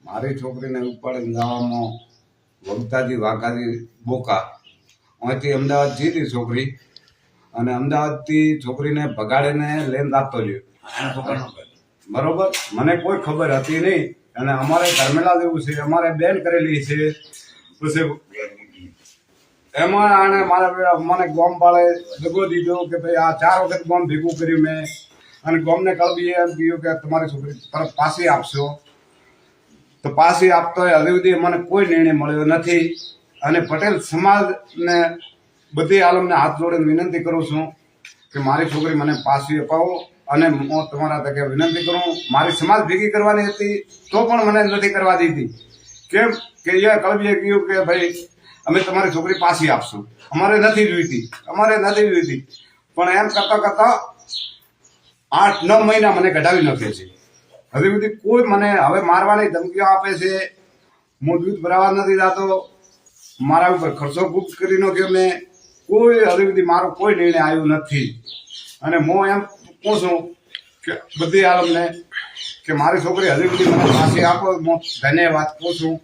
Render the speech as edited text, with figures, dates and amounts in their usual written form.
મારી છોકરીને ઉપાડીને જવામાં વગતાજી વાઘાજી બોકા અહીંથી અમદાવાદ જઈ હતી છોકરી, અને અમદાવાદથી છોકરીને ભગાડીને લઈને આપતો રહ્યો. બરોબર, મને કોઈ ખબર હતી નહીં. અને અમારે ધર્મેલા જેવું છે, અમારે બેન કરેલી છે. પછી એમાં આને મને ગોમ પાળે દગો દીધો કે ભાઈ આ 4 વખત ગોમ ભેગું કર્યું મેં, અને ગોમને કળબી એમ કહ્યું કે તમારી છોકરી તરફ પાછી આપશો. તો પાછી આપતો હોય હજી સુધી મને કોઈ નિર્ણય મળ્યો નથી. અને પટેલ સમાજને બધી આલમને હાથ જોડીને વિનંતી કરું છું કે મારી છોકરી મને પાછી અપાવો. અને હું તમારા તકે વિનંતી કરું, મારી સમાજ ભેગી કરવાની હતી તો પણ મને નથી કરવા દીધી. કેમ કે એ કળબીએ કહ્યું કે ભાઈ અમે તમારી છોકરી પાછી આપશું, અમારે નથી જોઈતી. પણ એમ કરતા કરતા 8-9 મહિના મને કઢાવી નાખે છે. હજી સુધી કોઈ મને હવે મારવાની ધમકીઓ આપે છે. હું દૂધ ભરાવા નથી જતો, મારા ઉપર ખર્ચો ગુપ્ત કરી નાખ્યો મેં. કોઈ હજી સુધી મારો કોઈ નિર્ણય આવ્યો નથી. અને હું એમ કહું છું કે બધી આલમને કે મારી છોકરી હજી સુધી મને પાછી આપો. હું ધન્યવાદ કહું છું.